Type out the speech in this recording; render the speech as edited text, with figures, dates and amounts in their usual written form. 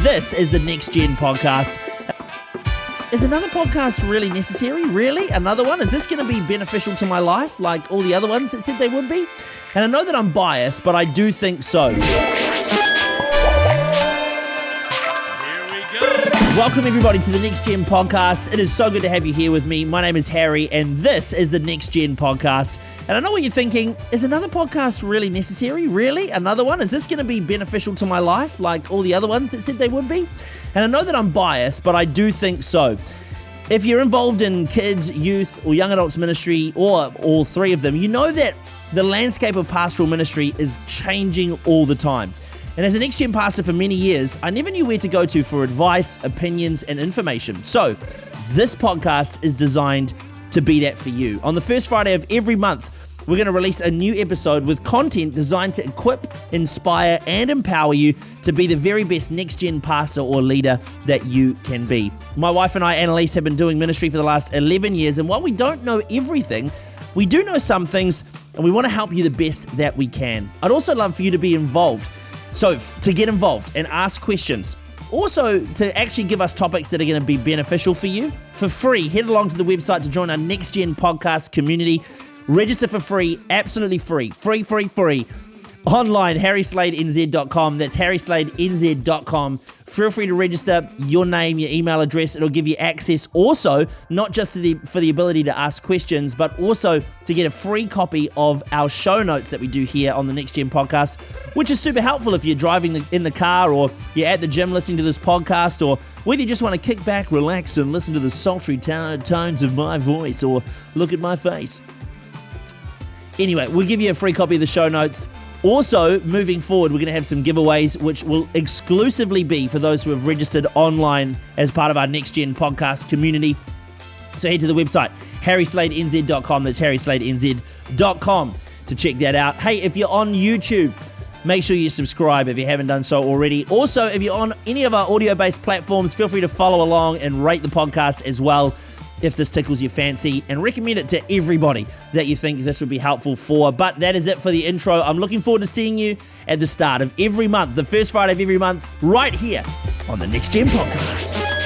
This is the Next Gen podcast. Is another podcast really necessary? Really? Another one? Is this going to be beneficial to my life like all the other ones that said they would be? And I know that I'm biased, but I do think so. Welcome everybody to the Next Gen podcast. It is so good to have you here with me. My name is Harry and this is the Next Gen podcast. And I know what you're thinking, is another podcast really necessary? Really? Another one? Is this going to be beneficial to my life like all the other ones that said they would be? And I know that I'm biased, but I do think so. If you're involved in kids, youth, or young adults ministry, or all three of them, you know that the landscape of pastoral ministry is changing all the time. And as a Next Gen pastor for many years, I never knew where to go to for advice, opinions, and information. So this podcast is designed to be that for you. On the first Friday of every month, we're going to release a new episode with content designed to equip, inspire, and empower you to be the very best Next Gen pastor or leader that you can be. My wife and I, Annaliese, have been doing ministry for the last 11 years, and while we don't know everything, we do know some things, and we want to help you the best that we can. I'd also love for you to be involved. So to get involved and ask questions, also to actually give us topics that are going to be beneficial for you, for free, head along to the website to join our Next Gen podcast community. Register for free, absolutely free, online, harrysladenzn.com. That's harrysladenzn.com. Feel free to register your name, your email address. It'll give you access also, not just for the ability to ask questions, but also to get a free copy of our show notes that we do here on the Next Gen podcast, which is super helpful if you're driving in the car or you're at the gym listening to this podcast, or whether you just want to kick back, relax, and listen to the sultry tones of my voice or look at my face. Anyway, we'll give you a free copy of the show notes. Also, moving forward, we're going to have some giveaways, which will exclusively be for those who have registered online as part of our Next Gen podcast community. So head to the website, harrysladenzn.com. That's harrysladenzn.com to check that out. Hey, if you're on YouTube, make sure you subscribe if you haven't done so already. Also, if you're on any of our audio-based platforms, feel free to follow along and rate the podcast as well, if this tickles your fancy, and recommend it to everybody that you think this would be helpful for. But that is it for the intro. I'm looking forward to seeing you at the start of every month, the first Friday of every month, right here on the Next Gen podcast.